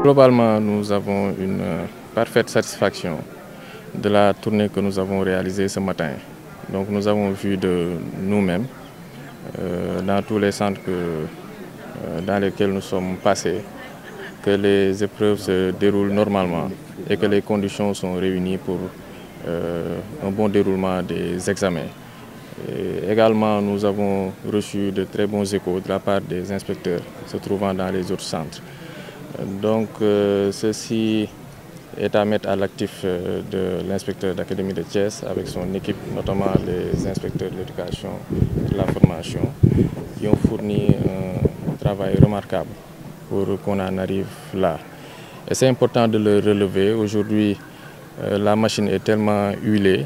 Globalement, nous avons une parfaite satisfaction de la tournée que nous avons réalisée ce matin. Donc nous avons vu de nous-mêmes, dans tous les centres dans lesquels nous sommes passés, que les épreuves se déroulent normalement et que les conditions sont réunies pour un bon déroulement des examens. Et également, nous avons reçu de très bons échos de la part des inspecteurs se trouvant dans les autres centres. Donc, ceci est à mettre à l'actif de l'inspecteur d'académie de Thiès avec son équipe, notamment les inspecteurs de l'éducation et de la formation, qui ont fourni un travail remarquable pour qu'on en arrive là. Et c'est important de le relever. Aujourd'hui, la machine est tellement huilée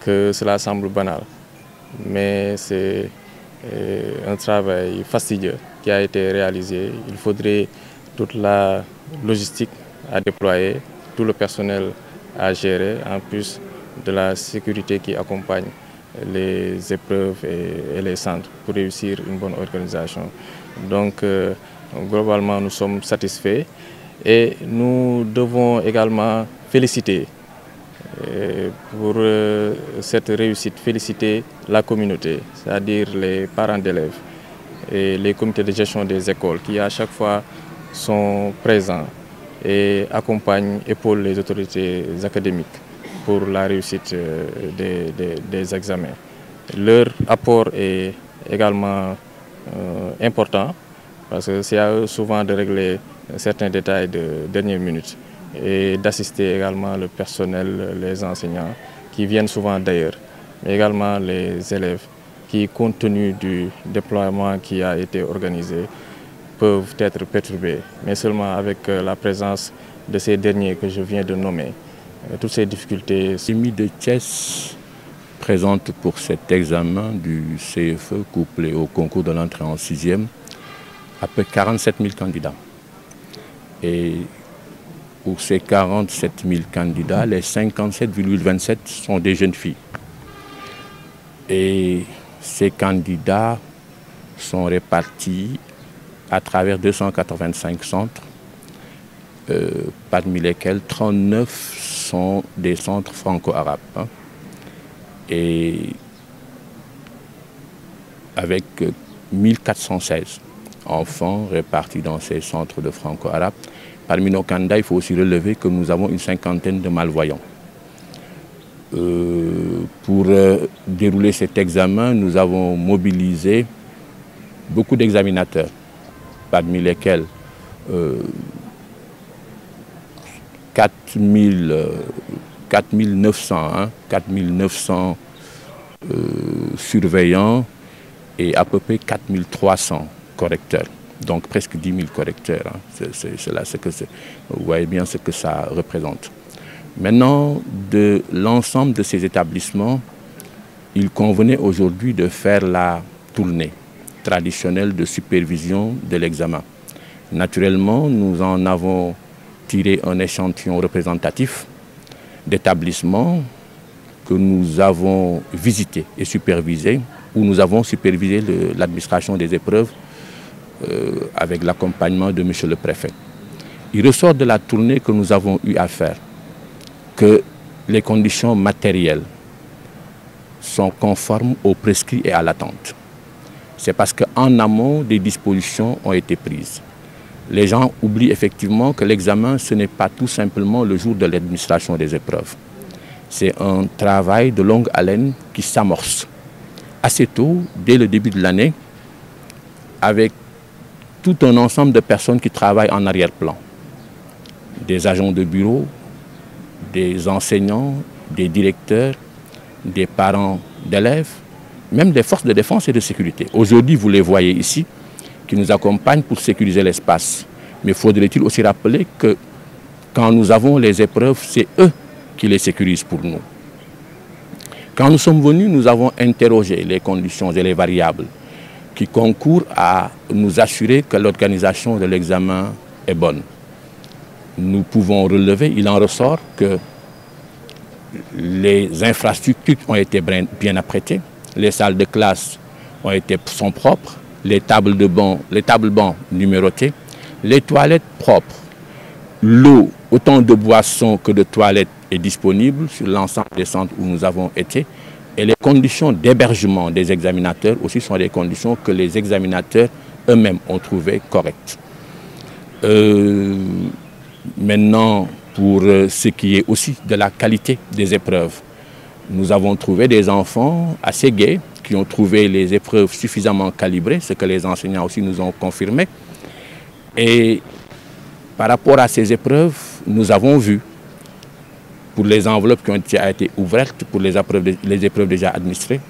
que cela semble banal. Mais c'est un travail fastidieux qui a été réalisé. Il faudrait toute la logistique à déployer, tout le personnel à gérer, en plus de la sécurité qui accompagne les épreuves et les centres pour réussir une bonne organisation. Donc, globalement, nous sommes satisfaits et nous devons également féliciter pour cette réussite, féliciter la communauté, c'est-à-dire les parents d'élèves et les comités de gestion des écoles qui à chaque fois sont présents et accompagnent, épaulent les autorités académiques pour la réussite des examens. Leur apport est également important parce que c'est à eux souvent de régler certains détails de dernière minute et d'assister également le personnel, les enseignants qui viennent souvent d'ailleurs, mais également les élèves qui, compte tenu du déploiement qui a été organisé, peuvent être perturbés, mais seulement avec la présence de ces derniers que je viens de nommer. Toutes ces difficultés. L'académie de Thiès présente pour cet examen du CFE couplé au concours de l'entrée en 6e à peu près 47 000 candidats. Et pour ces 47 000 candidats, les 57,27 sont des jeunes filles. Et ces candidats sont répartis à travers 285 centres, parmi lesquels 39 sont des centres franco-arabes. Et avec 1416 enfants répartis dans ces centres de franco-arabes. Parmi nos candidats, il faut aussi relever que nous avons une cinquantaine de malvoyants. Pour dérouler cet examen, nous avons mobilisé beaucoup d'examinateurs, parmi lesquels 4 900 surveillants et à peu près 4 300 correcteurs. Donc presque 10 000 correcteurs. Vous voyez bien ce que ça représente. Maintenant, de l'ensemble de ces établissements, il convenait aujourd'hui de faire la tournée traditionnelle de supervision de l'examen. Naturellement, nous en avons tiré un échantillon représentatif d'établissements que nous avons visités et supervisés, où nous avons supervisé l'administration des épreuves avec l'accompagnement de M. le préfet. Il ressort de la tournée que nous avons eu à faire que les conditions matérielles sont conformes aux prescrits et à l'attente. C'est parce qu'en amont, des dispositions ont été prises. Les gens oublient effectivement que l'examen, ce n'est pas tout simplement le jour de l'administration des épreuves. C'est un travail de longue haleine qui s'amorce assez tôt, dès le début de l'année, avec tout un ensemble de personnes qui travaillent en arrière-plan. Des agents de bureau, des enseignants, des directeurs, des parents d'élèves, même des forces de défense et de sécurité. Aujourd'hui, vous les voyez ici, qui nous accompagnent pour sécuriser l'espace. Mais faudrait-il aussi rappeler que quand nous avons les épreuves, c'est eux qui les sécurisent pour nous. Quand nous sommes venus, nous avons interrogé les conditions et les variables qui concourent à nous assurer que l'organisation de l'examen est bonne. Nous pouvons relever, il en ressort que les infrastructures ont été bien apprêtées, les salles de classe sont propres, les tables bancs numérotées, les toilettes propres, l'eau, autant de boissons que de toilettes est disponible sur l'ensemble des centres où nous avons été. Et les conditions d'hébergement des examinateurs aussi sont des conditions que les examinateurs eux-mêmes ont trouvées correctes. Maintenant, pour ce qui est aussi de la qualité des épreuves, nous avons trouvé des enfants assez gais qui ont trouvé les épreuves suffisamment calibrées, ce que les enseignants aussi nous ont confirmé. Et par rapport à ces épreuves, nous avons vu, pour les enveloppes qui ont été ouvertes, pour les épreuves déjà administrées,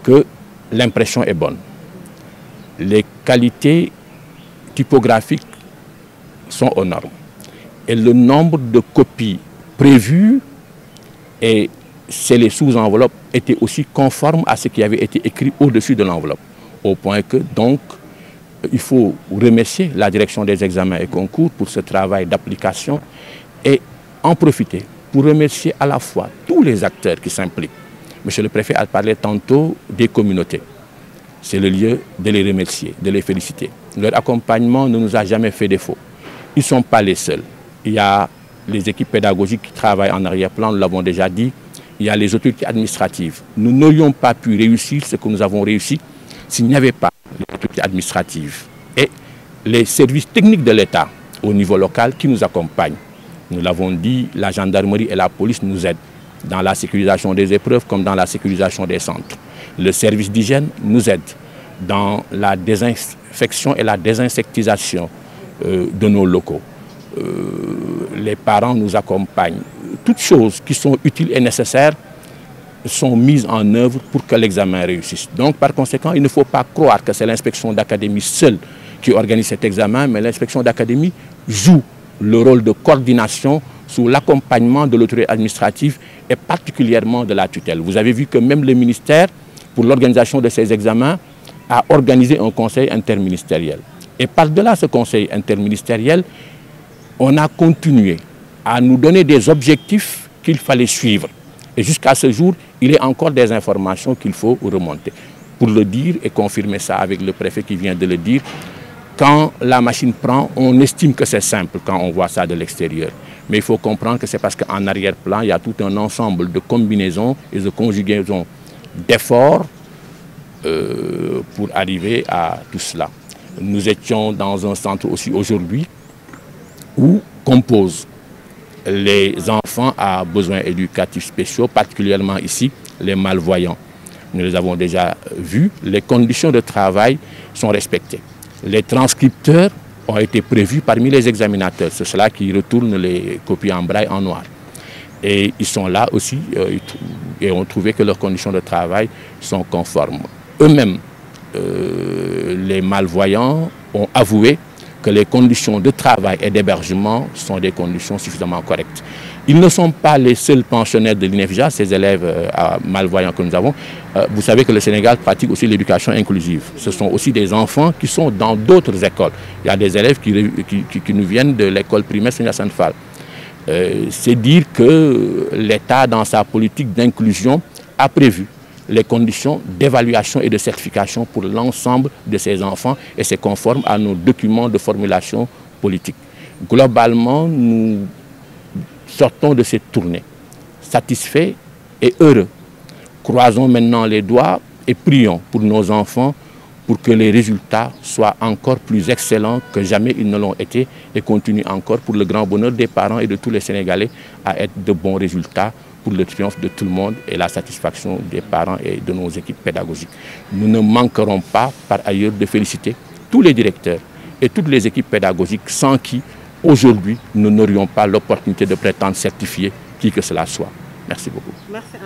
que l'impression est bonne. Les qualités typographiques sont aux normes. Et le nombre de copies prévues et scellées sous enveloppe était aussi conforme à ce qui avait été écrit au-dessus de l'enveloppe. Au point que, donc, il faut remercier la direction des examens et concours pour ce travail d'application et en profiter pour remercier à la fois tous les acteurs qui s'impliquent. Monsieur le préfet a parlé tantôt des communautés. C'est le lieu de les remercier, de les féliciter. Leur accompagnement ne nous a jamais fait défaut. Ils ne sont pas les seuls. Il y a les équipes pédagogiques qui travaillent en arrière-plan, nous l'avons déjà dit. Il y a les autorités administratives. Nous n'aurions pas pu réussir ce que nous avons réussi s'il n'y avait pas les autorités administratives et les services techniques de l'État au niveau local qui nous accompagnent. Nous l'avons dit, la gendarmerie et la police nous aident dans la sécurisation des épreuves comme dans la sécurisation des centres. Le service d'hygiène nous aide dans la désinfection et la désinsectisation de nos locaux. Les parents nous accompagnent. Toutes choses qui sont utiles et nécessaires sont mises en œuvre pour que l'examen réussisse. Donc, par conséquent, il ne faut pas croire que c'est l'inspection d'académie seule qui organise cet examen, mais l'inspection d'académie joue le rôle de coordination sous l'accompagnement de l'autorité administrative et particulièrement de la tutelle. Vous avez vu que même le ministère, pour l'organisation de ces examens, a organisé un conseil interministériel. Et par-delà ce conseil interministériel, on a continué à nous donner des objectifs qu'il fallait suivre. Et jusqu'à ce jour, il y a encore des informations qu'il faut remonter. Pour le dire et confirmer ça avec le préfet qui vient de le dire, quand la machine prend, on estime que c'est simple quand on voit ça de l'extérieur. Mais il faut comprendre que c'est parce qu'en arrière-plan, il y a tout un ensemble de combinaisons et de conjugaisons d'efforts pour arriver à tout cela. Nous étions dans un centre aussi aujourd'hui où composent les enfants à besoins éducatifs spéciaux, particulièrement ici, les malvoyants. Nous les avons déjà vus, les conditions de travail sont respectées. Les transcripteurs ont été prévus parmi les examinateurs, c'est cela qui retourne les copies en braille en noir. Et ils sont là aussi et ont trouvé que leurs conditions de travail sont conformes. Eux-mêmes, les malvoyants ont avoué que les conditions de travail et d'hébergement sont des conditions suffisamment correctes. Ils ne sont pas les seuls pensionnaires de l'INEFJA, ces élèves malvoyants que nous avons. Vous savez que le Sénégal pratique aussi l'éducation inclusive. Ce sont aussi des enfants qui sont dans d'autres écoles. Il y a des élèves qui nous viennent de l'école primaire Saint-Hyacinthe Fall. C'est dire que l'État, dans sa politique d'inclusion, a prévu les conditions d'évaluation et de certification pour l'ensemble de ces enfants et c'est conforme à nos documents de formulation politique. Globalement, nous sortons de cette tournée satisfaits et heureux. Croisons maintenant les doigts et prions pour nos enfants pour que les résultats soient encore plus excellents que jamais ils ne l'ont été et continuent encore pour le grand bonheur des parents et de tous les Sénégalais à être de bons résultats pour le triomphe de tout le monde et la satisfaction des parents et de nos équipes pédagogiques. Nous ne manquerons pas par ailleurs de féliciter tous les directeurs et toutes les équipes pédagogiques sans qui aujourd'hui nous n'aurions pas l'opportunité de prétendre certifier qui que cela soit. Merci beaucoup. Merci.